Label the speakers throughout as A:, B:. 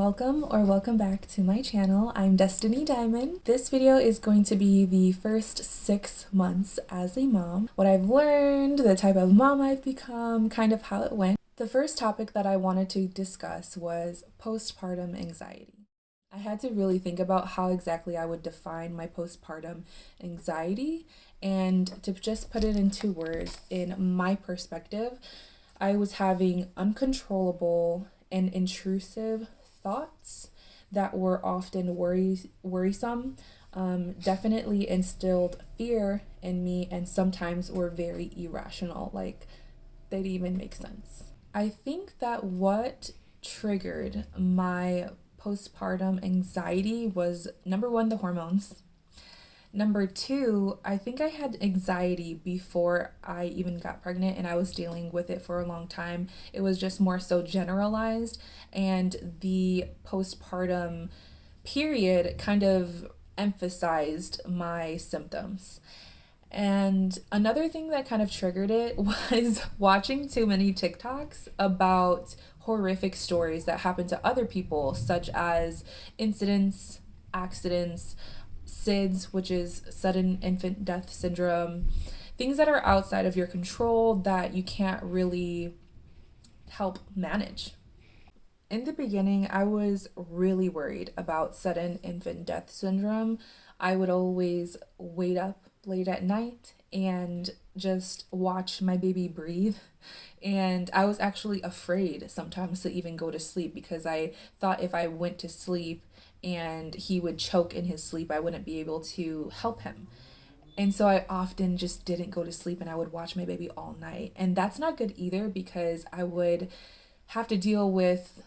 A: Welcome back to my channel. I'm Destiny Diamond. This video is going to be the first 6 months as a mom, what I've learned, the type of mom I've become, kind of how it went. The first topic that I wanted to discuss was postpartum anxiety. I had to really think about how exactly I would define my postpartum anxiety, and to just put it into words, in my perspective, I was having uncontrollable and intrusive thoughts that were often worrisome, definitely instilled fear in me, and sometimes were very irrational, like they'd even make sense. I think that what triggered my postpartum anxiety was, number one, the hormones. Number two, I think I had anxiety before I even got pregnant, and I was dealing with it for a long time. It was just more so generalized, and the postpartum period kind of emphasized my symptoms. And another thing that kind of triggered it was watching too many TikToks about horrific stories that happened to other people, such as incidents, accidents, SIDS, which is sudden infant death syndrome, things that are outside of your control that you can't really help manage. In the beginning, I was really worried about sudden infant death syndrome. I would always wait up late at night and just watch my baby breathe. And I was actually afraid sometimes to even go to sleep, because I thought if I went to sleep and he would choke in his sleep, I wouldn't be able to help him. And so I often just didn't go to sleep, and I would watch my baby all night. And that's not good either, because I would have to deal with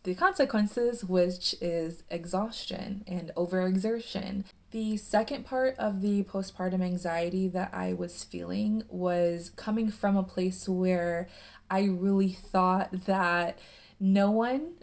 A: the consequences, which is exhaustion and overexertion. The second part of the postpartum anxiety that I was feeling was coming from a place where I really thought that no one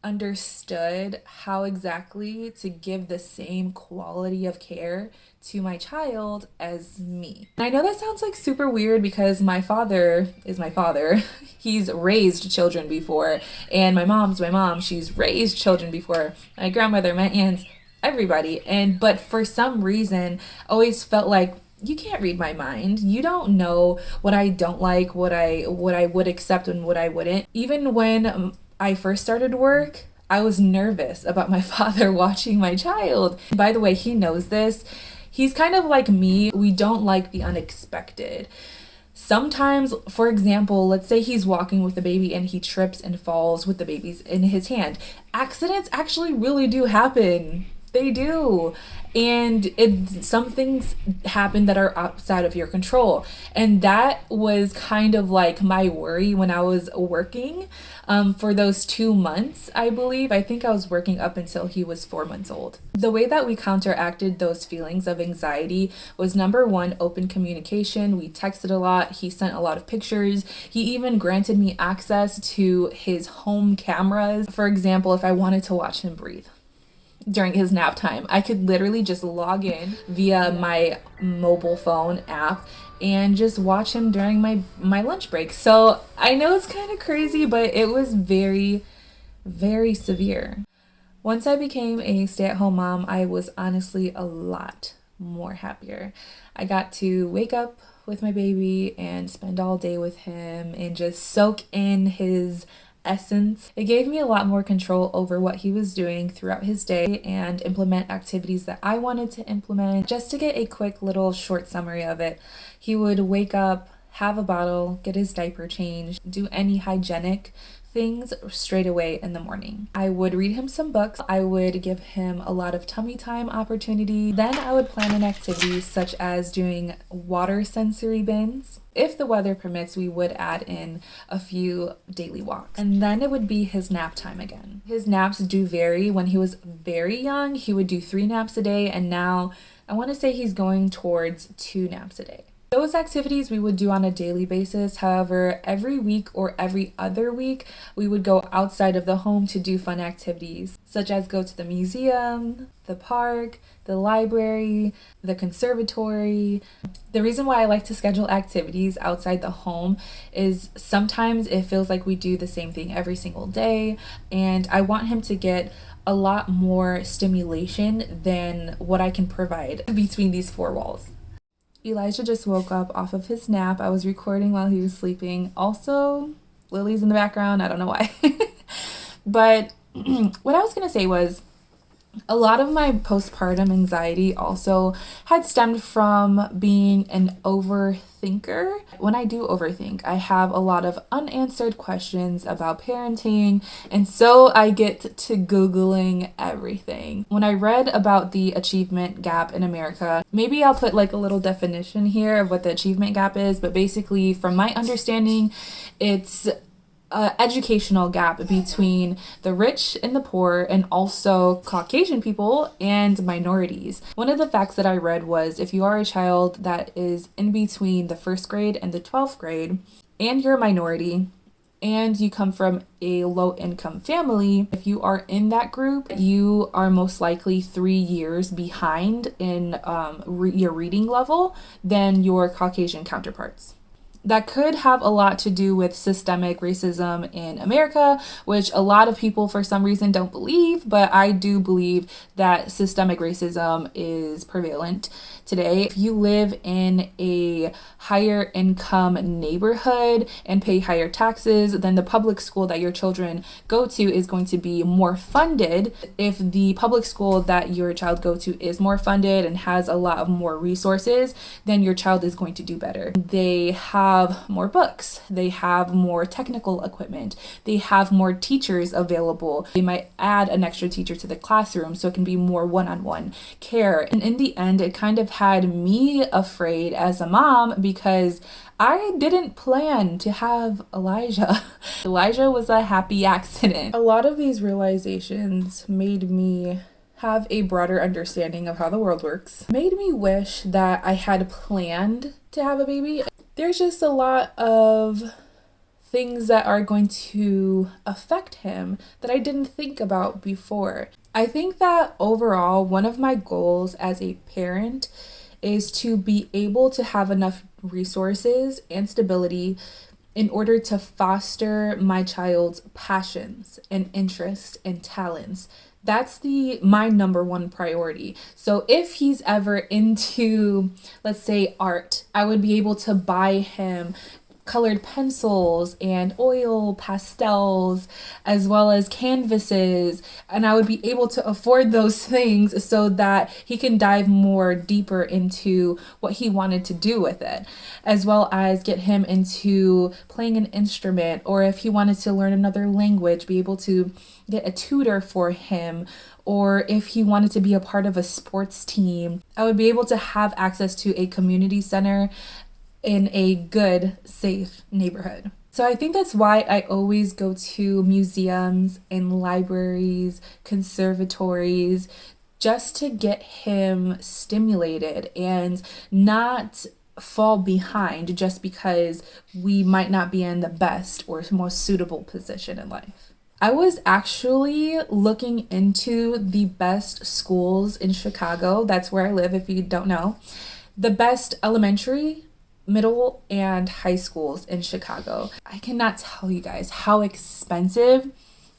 A: understood how exactly to give the same quality of care to my child as me. And I know that sounds like super weird, because my father is my father. He's raised children before, and my mom's my mom. She's raised children before. My grandmother, my aunts, everybody. But for some reason, always felt like, you can't read my mind. You don't know what I don't like, what I would accept and what I wouldn't. Even when I first started work, I was nervous about my father watching my child. By the way, he knows this. He's kind of like me. We don't like the unexpected. Sometimes, for example, let's say he's walking with the baby and he trips and falls with the babies in his hand. Accidents actually really do happen. They do. And some things happen that are outside of your control. And that was kind of like my worry when I was working for those 2 months, I believe. I think I was working up until he was 4 months old. The way that we counteracted those feelings of anxiety was, number one, open communication. We texted a lot. He sent a lot of pictures. He even granted me access to his home cameras. For example, if I wanted to watch him breathe during his nap time, I could literally just log in via my mobile phone app and just watch him during my lunch break. So I know it's kind of crazy, but it was very, very severe. Once I became a stay-at-home mom, I was honestly a lot more happier. I got to wake up with my baby and spend all day with him and just soak in his essence. It gave me a lot more control over what he was doing throughout his day and implement activities that I wanted to implement. Just to get a quick little short summary of it, he would wake up, have a bottle, get his diaper changed, do any hygienic things straight away in the morning. I would read him some books. I would give him a lot of tummy time opportunity. Then I would plan an activity such as doing water sensory bins. If the weather permits, we would add in a few daily walks. And then it would be his nap time again. His naps do vary. When he was very young, he would do 3 naps a day, and now I want to say he's going towards 2 naps a day. Those activities we would do on a daily basis. However, every week or every other week, we would go outside of the home to do fun activities, such as go to the museum, the park, the library, the conservatory. The reason why I like to schedule activities outside the home is sometimes it feels like we do the same thing every single day, and I want him to get a lot more stimulation than what I can provide between these four walls. Elijah just woke up off of his nap. I was recording while he was sleeping. Also, Lily's in the background. I don't know why. But what I was going to say was, a lot of my postpartum anxiety also had stemmed from being an overthinker. When I do overthink, I have a lot of unanswered questions about parenting, and so I get to Googling everything. When I read about the achievement gap in America, maybe I'll put like a little definition here of what the achievement gap is, but basically, from my understanding, it's educational gap between the rich and the poor, and also Caucasian people and minorities. One of the facts that I read was if you are a child that is in between the first grade and the 12th grade, and you're a minority, and you come from a low income family, if you are in that group, you are most likely 3 years behind in your reading level than your Caucasian counterparts. That could have a lot to do with systemic racism in America, which a lot of people for some reason don't believe, but I do believe that systemic racism is prevalent today. If you live in a higher income neighborhood and pay higher taxes, then the public school that your children go to is going to be more funded. If the public school that your child go to is more funded and has a lot of more resources, then your child is going to do better. They have more books, they have more technical equipment, they have more teachers available. They might add an extra teacher to the classroom so it can be more one-on-one care. And in the end, it kind of had me afraid as a mom because I didn't plan to have Elijah. Elijah was a happy accident. A lot of these realizations made me have a broader understanding of how the world works. Made me wish that I had planned to have a baby. There's just a lot of things that are going to affect him that I didn't think about before. I think that overall, one of my goals as a parent is to be able to have enough resources and stability in order to foster my child's passions and interests and talents. That's my number one priority. So if he's ever into, let's say, art, I would be able to buy him colored pencils and oil pastels as well as canvases, and I would be able to afford those things so that he can dive more deeper into what he wanted to do with it, as well as get him into playing an instrument, or if he wanted to learn another language, be able to get a tutor for him, or if he wanted to be a part of a sports team, I would be able to have access to a community center in a good, safe neighborhood. So I think that's why I always go to museums and libraries, conservatories, just to get him stimulated and not fall behind just because we might not be in the best or most suitable position in life. I was actually looking into the best schools in Chicago. That's where I live, if you don't know. The best elementary, middle, and high schools in Chicago. I cannot tell you guys how expensive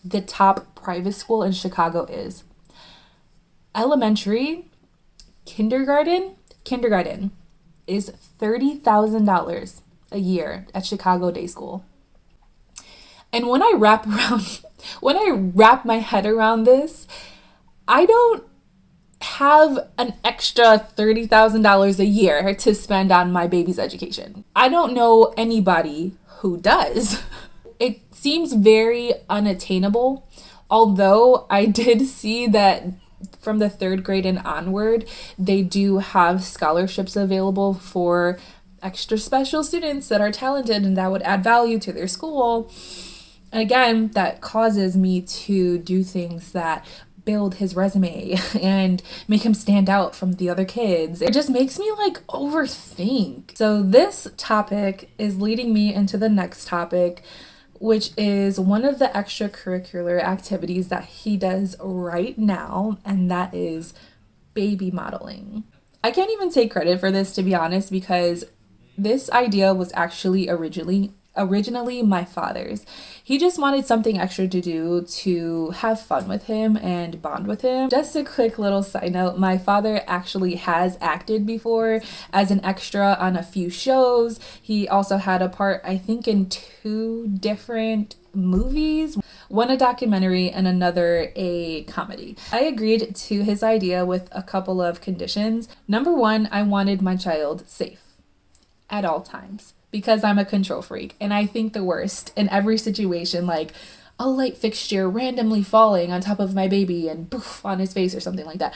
A: the top private school in Chicago is. Elementary, kindergarten is $30,000 a year at Chicago Day School. And when I wrap my head around this, I don't have an extra $30,000 a year to spend on my baby's education. I don't know anybody who does. It seems very unattainable, although I did see that from the 3rd grade and onward, they do have scholarships available for extra special students that are talented and that would add value to their school. And again, that causes me to do things that build his resume and make him stand out from the other kids. It just makes me like overthink. So this topic is leading me into the next topic, which is one of the extracurricular activities that he does right now, and that is baby modeling. I can't even take credit for this, to be honest, because this idea was actually originally my father's. He just wanted something extra to do to have fun with him and bond with him. Just a quick little side note, my father actually has acted before as an extra on a few shows. He also had a part, I think, in 2 different movies, one a documentary and another a comedy. I agreed to his idea with a couple of conditions. Number 1, I wanted my child safe at all times, because I'm a control freak and I think the worst in every situation, like a light fixture randomly falling on top of my baby and poof on his face or something like that.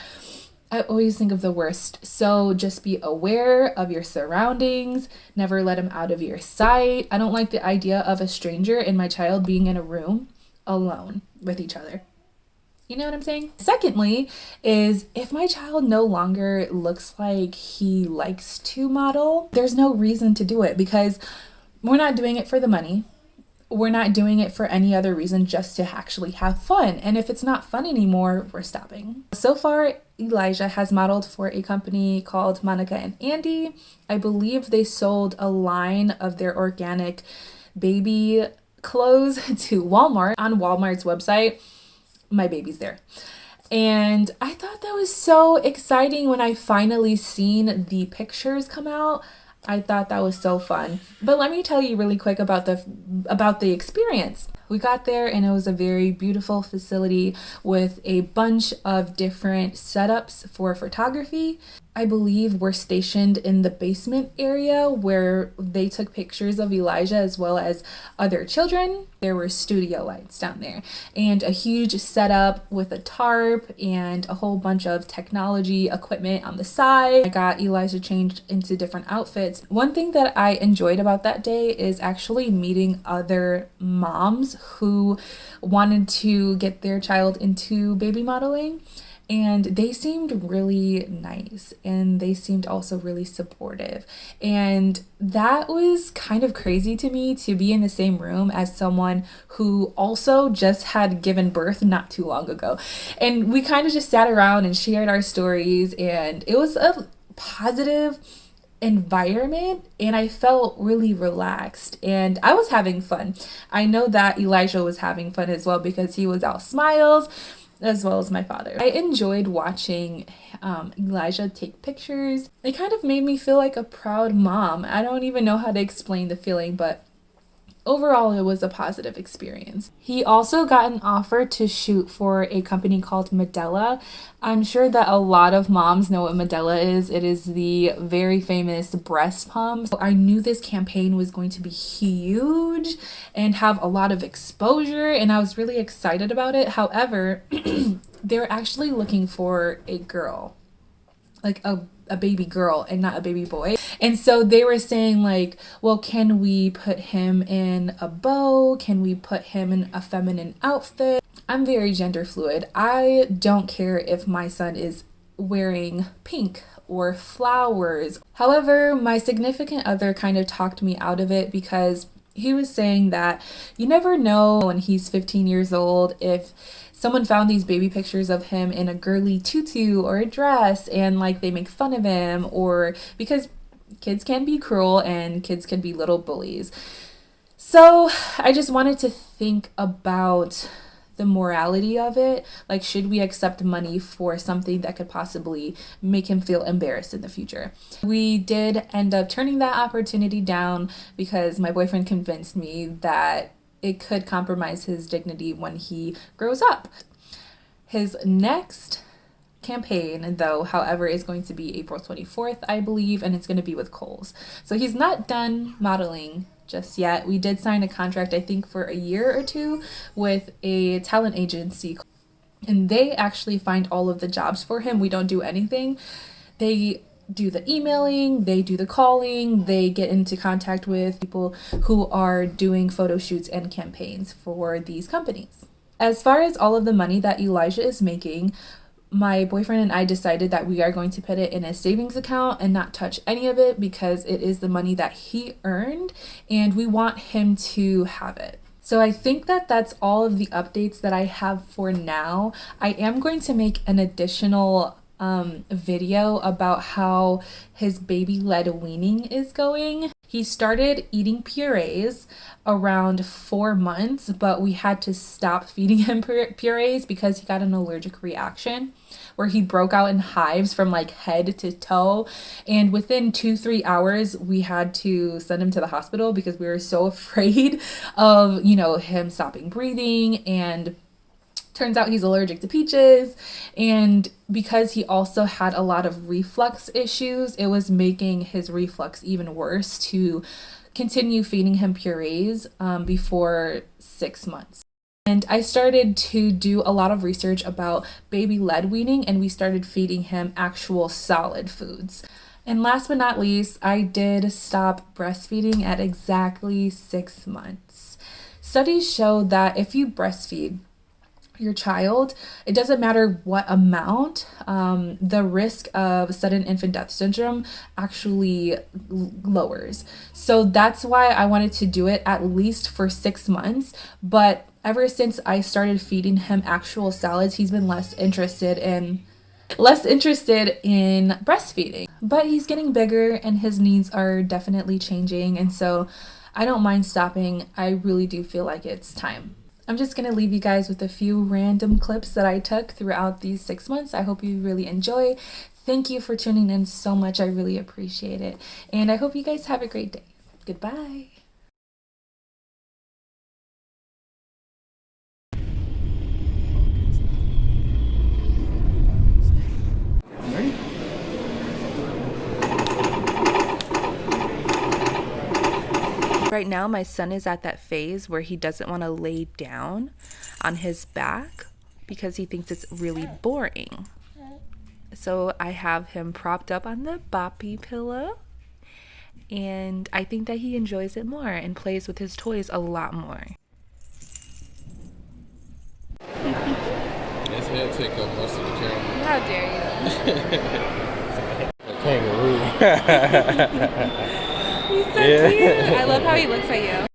A: I always think of the worst. So just be aware of your surroundings, never let him out of your sight. I don't like the idea of a stranger and my child being in a room alone with each other. You know what I'm saying? Secondly, is if my child no longer looks like he likes to model, there's no reason to do it, because we're not doing it for the money. We're not doing it for any other reason, just to actually have fun. And if it's not fun anymore, we're stopping. So far, Elijah has modeled for a company called Monica and Andy. I believe they sold a line of their organic baby clothes to Walmart. On Walmart's website, my baby's there. And I thought that was so exciting when I finally seen the pictures come out. I thought that was so fun. But let me tell you really quick about the experience. We got there and it was a very beautiful facility with a bunch of different setups for photography. I believe we're stationed in the basement area where they took pictures of Elijah as well as other children. There were studio lights down there and a huge setup with a tarp and a whole bunch of technology equipment on the side. I got Elijah changed into different outfits. One thing that I enjoyed about that day is actually meeting other moms who wanted to get their child into baby modeling. And they seemed really nice and they seemed also really supportive. And that was kind of crazy to me, to be in the same room as someone who also just had given birth not too long ago. And we kind of just sat around and shared our stories, and it was a positive environment and I felt really relaxed and I was having fun. I know that Elijah was having fun as well because he was all smiles, as well as my father. I enjoyed watching Elijah take pictures. It kind of made me feel like a proud mom. I don't even know how to explain the feeling, but overall, it was a positive experience. He also got an offer to shoot for a company called Medela. I'm sure that a lot of moms know what Medela is. It is the very famous breast pump. So I knew this campaign was going to be huge and have a lot of exposure, and I was really excited about it. However, they're actually looking for a girl, like a baby girl and not a baby boy. And so they were saying like, well, can we put him in a bow? Can we put him in a feminine outfit? I'm very gender fluid. I don't care if my son is wearing pink or flowers. However, my significant other kind of talked me out of it because he was saying that you never know when he's 15 years old if someone found these baby pictures of him in a girly tutu or a dress and like they make fun of him, or because kids can be cruel and kids can be little bullies. So I just wanted to think about the morality of it. Like, should we accept money for something that could possibly make him feel embarrassed in the future? We did end up turning that opportunity down because my boyfriend convinced me that it could compromise his dignity when he grows up. His next campaign, though, however, is going to be April 24th, I believe, and it's going to be with Kohl's. So he's not done modeling just yet. We did sign a contract, I think, for a year or two with a talent agency, and they actually find all of the jobs for him. We don't do anything. They do the emailing, they do the calling, they get into contact with people who are doing photo shoots and campaigns for these companies. As far as all of the money that Elijah is making, my boyfriend and I decided that we are going to put it in a savings account and not touch any of it because it is the money that he earned and we want him to have it. So I think that that's all of the updates that I have for now. I am going to make an additional video about how his baby-led weaning is going. He started eating purees around 4 months, but we had to stop feeding him purees because he got an allergic reaction where he broke out in hives from like head to toe. And within 2-3 hours, we had to send him to the hospital because we were so afraid of, him stopping breathing. And turns out he's allergic to peaches, and because he also had a lot of reflux issues, it was making his reflux even worse to continue feeding him purees before 6 months. And I started to do a lot of research about baby-led weaning, and we started feeding him actual solid foods. And last but not least, I did stop breastfeeding at exactly 6 months. Studies show that if you breastfeed your child, it doesn't matter what amount, the risk of sudden infant death syndrome actually lowers. So that's why I wanted to do it at least for 6 months. But ever since I started feeding him actual salads, he's been less interested in breastfeeding. But he's getting bigger and his needs are definitely changing. And so I don't mind stopping. I really do feel like it's time. I'm just going to leave you guys with a few random clips that I took throughout these 6 months. I hope you really enjoy. Thank you for tuning in so much. I really appreciate it. And I hope you guys have a great day. Goodbye.
B: Ready?
A: Right now, my son is at that phase where he doesn't want to lay down on his back because he thinks it's really boring. So I have him propped up on the boppy pillow, and I think that he enjoys it more and plays with his toys a lot more.
B: His head take up most of the camera.
A: How dare you?
B: A kangaroo.
A: He's so cute. I love how he looks at you.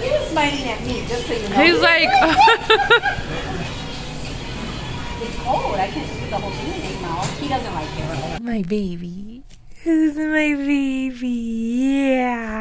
C: He was smiling at me, just so you know.
A: He's like,
C: It's cold. I can't put the whole thing in his mouth. He doesn't like it.
A: my baby. This is my baby. Yeah.